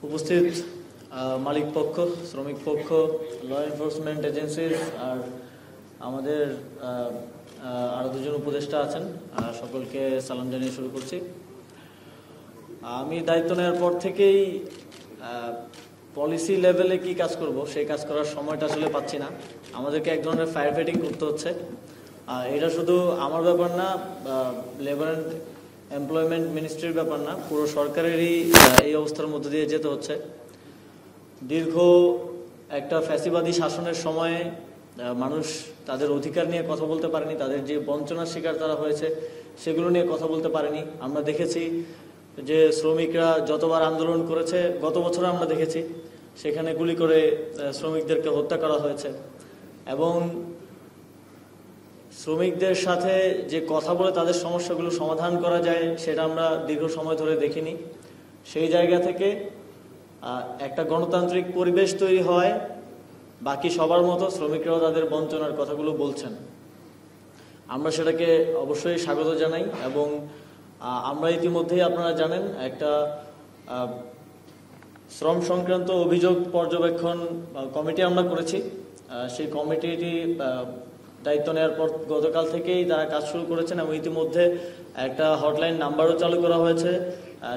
উপস্থিত মালিক পক্ষ, শ্রমিক পক্ষ, ল এনফোর্সমেন্ট এজেন্সিজ আর আমাদের আরো দুজন উপদেষ্টা আছেন, সকলকে সালাম জানিয়ে শুরু করছি। আমি দায়িত্ব নেওয়ার পর থেকেই পলিসি লেভেলে কি কাজ করব সেই কাজ করার সময়টা আসলে পাচ্ছি না। আমাদেরকে এক ধরনের ফায়ার ফাইটিং করতে হচ্ছে। এটা শুধু আমার ব্যাপার না, লেবার অ্যান্ড এমপ্লয়মেন্ট মিনিস্ট্রির ব্যাপার না, পুরো সরকারেরই এই অবস্থার মধ্যে দিয়ে যেতে হচ্ছে। দীর্ঘ একটা ফ্যাসিবাদী শাসনের সময়ে মানুষ তাদের অধিকার নিয়ে কথা বলতে পারেনি, তাদের যে বঞ্চনার শিকার তারা হয়েছে সেগুলো নিয়ে কথা বলতে পারেনি। আমরা দেখেছি যে শ্রমিকরা যতবার আন্দোলন করেছে, গত বছর আমরা দেখেছি সেখানে গুলি করে শ্রমিকদেরকে হত্যা করা হয়েছে, এবং শ্রমিকদের সাথে যে কথা বলে তাদের সমস্যাগুলো সমাধান করা যায় সেটা আমরা দীর্ঘ সময় ধরে দেখিনি। সেই জায়গা থেকে একটা গণতান্ত্রিক পরিবেশ তৈরি হয়, বাকি সবার মতো শ্রমিকরাও তাদের বঞ্চনার কথাগুলো বলছেন। আমরা সেটাকে অবশ্যই স্বাগত জানাই, এবং আমরা ইতিমধ্যেই আপনারা জানেন একটা শ্রম সংক্রান্ত অভিযোগ পর্যবেক্ষণ কমিটি আমরা করেছি। সেই কমিটিটি দায়িত্ব নেওয়ার পর গতকাল থেকেই তারা কাজ শুরু করেছেন, এবং ইতিমধ্যে একটা হটলাইন নাম্বারও চালু করা হয়েছে।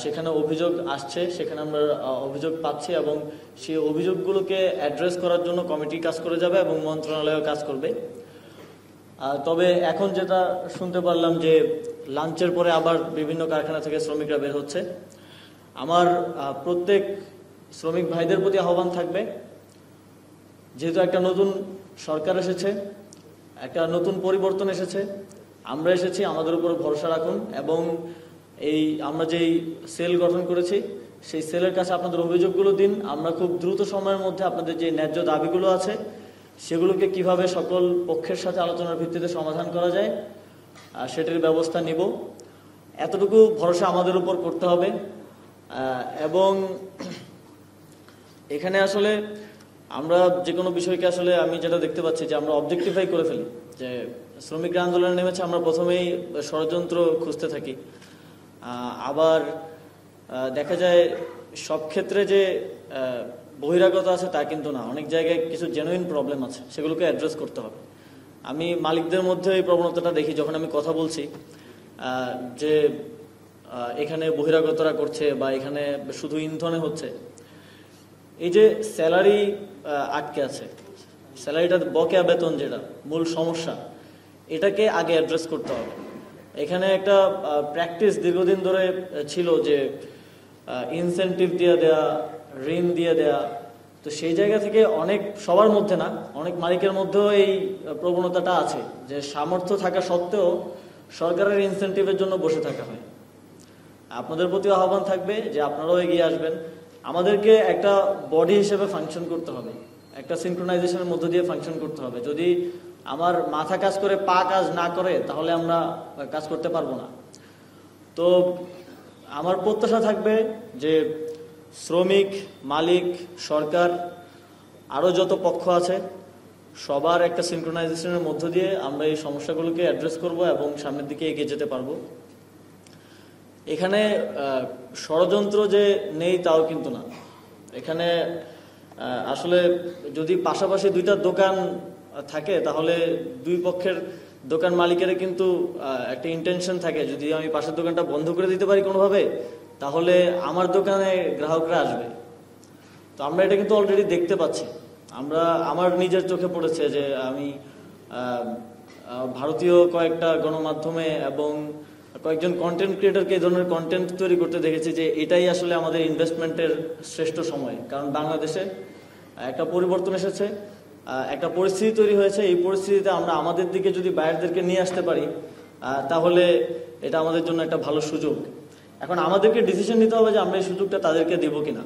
সেখানে অভিযোগ আসছে, সেখানে আমরা অভিযোগ পাচ্ছি, এবং সেই অভিযোগগুলোকে অ্যাড্রেস করার জন্য কমিটি কাজ করে যাবে এবং মন্ত্রণালয়ও কাজ করবে। তবে এখন যেটা শুনতে পারলাম যে লাঞ্চের পরে আবার বিভিন্ন কারখানা থেকে শ্রমিকরা বের হচ্ছে। আমার প্রত্যেক শ্রমিক ভাইদের প্রতি আহ্বান থাকবে, যেহেতু একটা নতুন সরকার এসেছে, একটা নতুন পরিবর্তন এসেছে, আমরা এসেছি, আমাদের উপর ভরসা রাখুন, এবং আমরা যেই সেল গঠন করেছি সেই সেলের কাছে আপনাদের অভিযোগগুলো দিন। আমরা খুব দ্রুত সময়ের মধ্যে আপনাদের যে ন্যায্য দাবিগুলো আছে সেগুলোকে কিভাবে সকল পক্ষের সাথে আলোচনার ভিত্তিতে সমাধান করা যায় সেটির ব্যবস্থা নিব। এতটুকু ভরসা আমাদের উপর করতে হবে। এবং এখানে আসলে আমরা যে কোনো বিষয়কে আসলে আমি যেটা দেখতে পাচ্ছি যে আমরা অবজেক্টিফাই করে ফেলি, যে শ্রমিকরা আন্দোলনে নেমেছে, আমরা প্রথমেই ষড়যন্ত্র খুঁজতে থাকি। আবার দেখা যায় সব ক্ষেত্রে যে বহিরাগত আছে তা কিন্তু না, অনেক জায়গায় কিছু জেনুইন প্রবলেম আছে, সেগুলোকে অ্যাড্রেস করতে হবে। আমি মালিকদের মধ্যে এই প্রবণতাটা দেখি, যখন আমি কথা বলছি যে এখানে বহিরাগতরা করছে বা এখানে শুধু ইন্ধনে হচ্ছে, এই যে স্যালারি আটকে আছে, স্যালারিটা বকেয়া বেতন যেটা মূল সমস্যা, এটাকে আগে অ্যাড্রেস করতে হবে। এখানে একটা প্র্যাকটিস দীর্ঘদিন ধরে ছিল যে ইনসেন্টিভ দিয়ে দেয়া, ঋণ দিয়ে দেয়া। তো সেই জায়গা থেকে অনেক, সবার মধ্যে না, অনেক মালিকের মধ্যেও এই প্রবণতাটা আছে যে সামর্থ্য থাকা সত্ত্বেও সরকারের ইনসেন্টিভের জন্য বসে থাকা হয়। আপনাদের প্রতি আহ্বান থাকবে যে আপনারাও এগিয়ে আসবেন। আমাদেরকে একটা বডি হিসেবে ফাংশন করতে হবে, একটা সিনক্রোনাইজেশনের মধ্য দিয়ে ফাংশন করতে হবে। যদি আমার মাথা কাজ করে পা কাজ না করে তাহলে আমরা কাজ করতে পারবো না। তো আমার প্রত্যাশা থাকবে যে শ্রমিক, মালিক, সরকার, আরও যত পক্ষ আছে সবার একটা সিনক্রোনাইজেশনের মধ্য দিয়ে আমরা এই সমস্যাগুলোকে অ্যাড্রেস করব এবং সামনের দিকে এগিয়ে যেতে পারবো। এখানে ষড়যন্ত্র যে নেই তাও কিন্তু না। এখানে আসলে যদি পাশাপাশি দুইটা দোকান থাকে তাহলে দুই পক্ষের দোকান মালিকের কিন্তু একটা ইন্টেনশন থাকে, যদি আমি পাশের দোকানটা বন্ধ করে দিতে পারি কোনোভাবে তাহলে আমার দোকানে গ্রাহকরা আসবে। তো আমরা এটা কিন্তু অলরেডি দেখতে পাচ্ছি। আমার নিজের চোখে পড়েছে যে আমি ভারতীয় কয়েকটা গণমাধ্যমে এবং কয়েকজন কন্টেন্ট ক্রিয়েটরকে এই ধরনের কন্টেন্ট তৈরি করতে দেখেছি যে এটাই আসলে আমাদের ইনভেস্টমেন্টের শ্রেষ্ঠ সময়। কারণ বাংলাদেশে একটা পরিবর্তন এসেছে, একটা পরিস্থিতি তৈরি হয়েছে। এই পরিস্থিতিতে আমরা আমাদের দিকে যদি বাইরেদেরকে নিয়ে আসতে পারি তাহলে এটা আমাদের জন্য একটা ভালো সুযোগ। এখন আমাদেরকে ডিসিশন নিতে হবে যে আমরা এই সুযোগটা তাদেরকে দেব কিনা।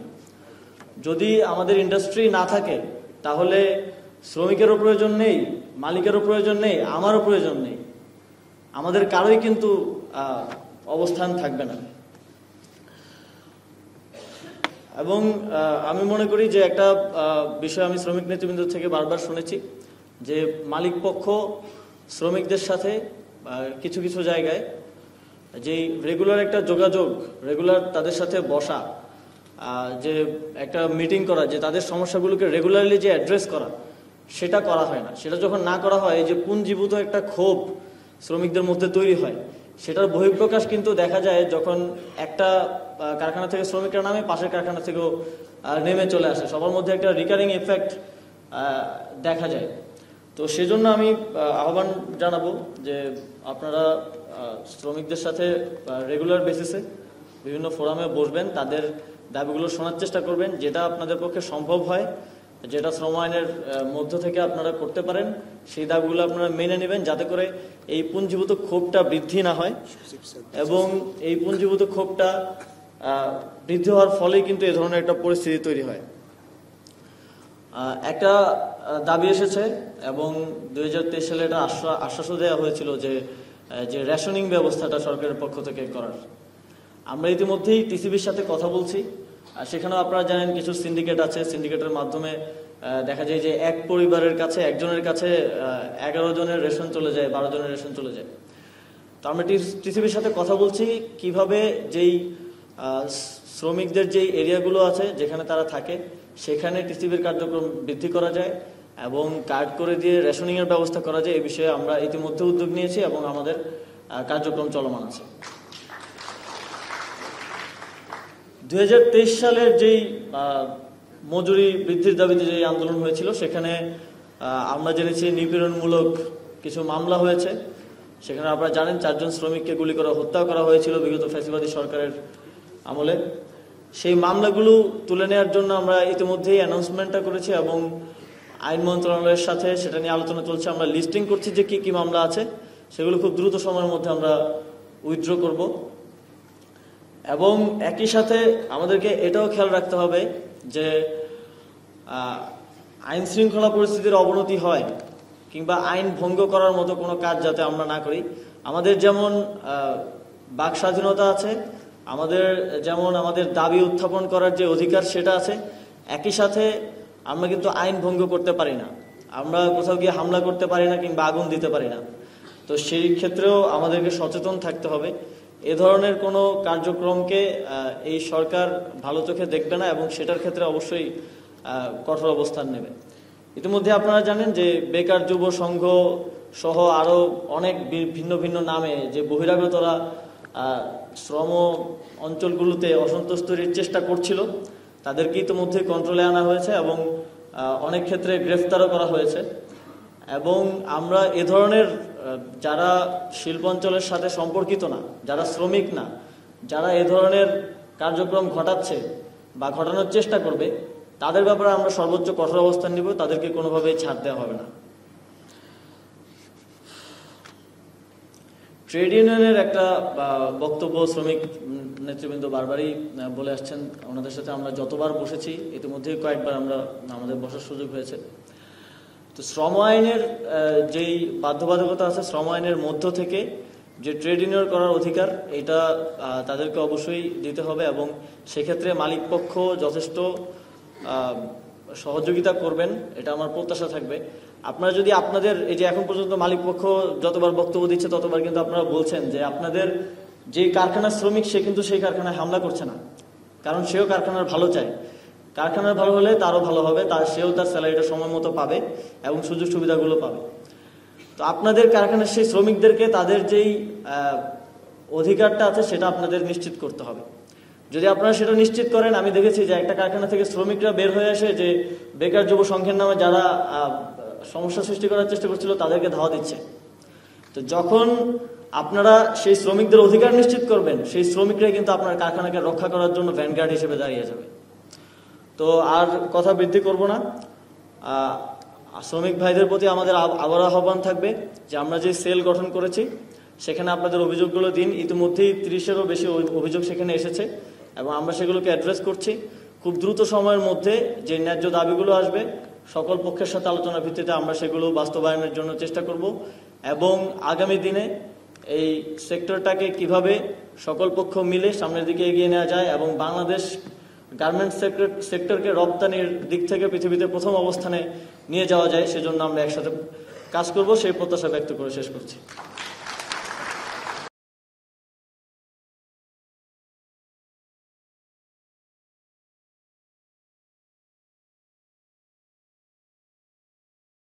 যদি আমাদের ইন্ডাস্ট্রি না থাকে তাহলে শ্রমিকেরও প্রয়োজন নেই, মালিকেরও প্রয়োজন নেই, আমারও প্রয়োজন নেই, আমাদের কারোই কিন্তু অবস্থান থাকবে না। এবং আমি মনে করি যে একটা বিষয় আমি শ্রমিক নেতৃবৃন্দ থেকে বারবার শুনেছি যে মালিক পক্ষ শ্রমিকদের সাথে কিছু কিছু জায়গায় যেই রেগুলার একটা যোগাযোগ, রেগুলার তাদের সাথে বসা, যে একটা মিটিং করা, যে তাদের সমস্যাগুলোকে রেগুলারলি যে অ্যাড্রেস করা, সেটা করা হয় না। সেটা যখন না করা হয়, এই যে পুঞ্জীভূত একটা ক্ষোভ শ্রমিকদের মধ্যে তৈরি হয়, সেটার বহিঃপ্রকাশ কিন্তু দেখা যায় যখন একটা কারখানা থেকে শ্রমিকরা নামে, পাশের কারখানা থেকেও নেমে চলে আসে, সবার মধ্যে একটা রিকারিং এফেক্ট দেখা যায়। তো সেজন্য আমি আহ্বান জানাবো যে আপনারা শ্রমিকদের সাথে রেগুলার বেসিসে বিভিন্ন ফোরামে বসবেন, তাদের দাবিগুলো শোনার চেষ্টা করবেন, যেটা আপনাদের পক্ষে সম্ভব হয়, যেটা শ্রম আইনের মধ্য থেকে আপনারা করতে পারেন, সেই দাবিগুলো আপনারা মেনে নেবেন, যাতে করে এই পুঞ্জীভূত ক্ষোভটা বৃদ্ধি না হয়। এবং এই পুঞ্জীভূত ক্ষোভটা বৃদ্ধি হওয়ার ফলেই কিন্তু এ ধরনের একটা পরিস্থিতি তৈরি হয়। একটা দাবি এসেছে এবং 2023 সালে এটা আশ্বাসও দেওয়া হয়েছিল যে রেশনিং ব্যবস্থাটা সরকারের পক্ষ থেকে করার। আমরা ইতিমধ্যেই টিসিবির সাথে কথা বলছি, আর সেখানেও আপনারা জানেন কিছু সিন্ডিকেট আছে, সিন্ডিকেটের মাধ্যমে দেখা যায় যে এক পরিবারের কাছে, একজনের কাছে 11 জনের রেশন চলে যায়, 12 জনের রেশন চলে যায়। তো আমরা টিসিবির সাথে কথা বলছি কিভাবে যেই শ্রমিকদের যেই এরিয়াগুলো আছে যেখানে তারা থাকে, সেখানে টিসিবির কার্যক্রম বৃদ্ধি করা যায় এবং কার্ড করে দিয়ে রেশনিংয়ের ব্যবস্থা করা যায়। এই বিষয়ে আমরা ইতিমধ্যে উদ্যোগ নিয়েছি এবং আমাদের কার্যক্রম চলমান আছে। 2023 সালের যেই মজুরি বৃদ্ধির দাবিতে যে আন্দোলন হয়েছিল, সেখানে আমরা জেনেছি নিপীড়নমূলক কিছু মামলা হয়েছে। সেখানে আপনারা জানেন 4 জন শ্রমিককে গুলি করে হত্যা করা হয়েছিল বিগত ফ্যাসিবাদী সরকারের আমলে। সেই মামলাগুলো তুলে নেওয়ার জন্য আমরা ইতিমধ্যেই অ্যানাউন্সমেন্টটা করেছি এবং আইন মন্ত্রণালয়ের সাথে সেটা নিয়ে আলোচনা চলছে। আমরা লিস্টিং করছি যে কি কি মামলা আছে, সেগুলো খুব দ্রুত সময়ের মধ্যে আমরা উইথড্র করব। এবং একই সাথে আমাদেরকে এটাও খেয়াল রাখতে হবে যে আইন শৃঙ্খলা পরিস্থিতির অবনতি হয় কিংবা আইন ভঙ্গ করার মতো কোনো কাজ যাতে আমরা না করি। আমাদের যেমন বাক স্বাধীনতা আছে, আমাদের দাবি উত্থাপন করার যে অধিকার সেটা আছে, একই সাথে আমরা কিন্তু আইন ভঙ্গ করতে পারি না, আমরা কোথাও গিয়ে হামলা করতে পারি না কিংবা আগুন দিতে পারি না। তো সেই ক্ষেত্রেও আমাদেরকে সচেতন থাকতে হবে। এ ধরনের কোনো কার্যক্রমকে এই সরকার ভালো চোখে দেখবে না এবং সেটার ক্ষেত্রে অবশ্যই কঠোর অবস্থান নেবে। ইতিমধ্যে আপনারা জানেন যে বেকার যুব সংঘ সহ আরো অনেক ভিন্ন ভিন্ন নামে যে বহিরাগতরা শ্রম অঞ্চলগুলোতে অসন্তোষ তৈরির চেষ্টা করছিল, তাদেরকে ইতিমধ্যে কন্ট্রোলে আনা হয়েছে এবং অনেক ক্ষেত্রে গ্রেফতারও করা হয়েছে। এবং আমরা এ ধরনের যারা শিল্পাঞ্চলের সাথে সম্পর্কিত না, যারা শ্রমিক না, যারা এ ধরনের কার্যক্রম ঘটাচ্ছে বা ঘটানোর চেষ্টা করবে, তাদের ব্যাপারে আমরা সর্বোচ্চ কঠোর অবস্থান নিব, তাদেরকে কোনোভাবেই ছাড় দেওয়া হবে না। ট্রেড ইউনিয়নের একটা বক্তব্য শ্রমিক নেতৃবৃন্দ বারবারই বলে আসছেন, ওনাদের সাথে আমরা যতবার বসেছি ইতিমধ্যেই কয়েকবার আমাদের বসার সুযোগ হয়েছে। তো শ্রম আইনের যেই বাধ্যবাধকতা আছে, শ্রম আইনের মধ্য থেকে যে ট্রেড ইউনিয়ন করার অধিকার, এটা তাদেরকে অবশ্যই দিতে হবে এবং সেক্ষেত্রে মালিক পক্ষ যথেষ্ট সহযোগিতা করবেন, এটা আমার প্রত্যাশা থাকবে। আপনারা যদি আপনাদের এই যে এখন পর্যন্ত মালিক পক্ষ যতবার বক্তব্য দিচ্ছে ততবার কিন্তু আপনারা বলছেন যে আপনাদের যে কারখানার শ্রমিক সে কিন্তু সেই কারখানায় হামলা করছে না, কারণ সেও কারখানার ভালো চায়। কারখানার ভালো হলে তারও ভালো হবে, সেও তার স্যালারিটা সময় মতো পাবে এবং সুযোগ সুবিধাগুলো পাবে। তো আপনাদের কারখানার সেই শ্রমিকদেরকে তাদের যেই অধিকারটা আছে সেটা আপনাদের নিশ্চিত করতে হবে। যদি আপনারা সেটা নিশ্চিত করেন, আমি দেখেছি যে একটা কারখানা থেকে শ্রমিকরা বের হয়ে আসে যে বেকার যুব সংঘের নামে যারা সমস্যা সৃষ্টি করার চেষ্টা করছিল তাদেরকে ধাওয়া দিচ্ছে। তো যখন আপনারা সেই শ্রমিকদের অধিকার নিশ্চিত করবেন, সেই শ্রমিকরাই কিন্তু আপনার কারখানাকে রক্ষা করার জন্য ভ্যানগার্ড হিসেবে দাঁড়িয়ে যাবে। তো আর কথা বৃদ্ধি করব না। শ্রমিক ভাইদের প্রতি আমাদের আবার আহ্বান থাকবে যে আমরা যে সেল গঠন করেছি সেখানে আপনাদের অভিযোগগুলো দিন। ইতিমধ্যেই 30-এরও বেশি অভিযোগ সেখানে এসেছে এবং আমরা সেগুলোকে অ্যাড্রেস করছি। খুব দ্রুত সময়ের মধ্যে যে ন্যায্য দাবিগুলো আসবে সকল পক্ষের সাথে আলোচনার ভিত্তিতে আমরা সেগুলো বাস্তবায়নের জন্য চেষ্টা করব এবং আগামী দিনে এই সেক্টরটাকে কিভাবে সকল পক্ষ মিলে সামনের দিকে এগিয়ে নেওয়া যায় এবং বাংলাদেশ গার্মেন্টস সেক্টরকে রপ্তানির দিক থেকে পৃথিবীতে প্রথম অবস্থানে নিয়ে যাওয়া যায়, সেজন্য আমরা একসাথে কাজ করব, সেই প্রত্যাশা ব্যক্ত করে শেষ করছি।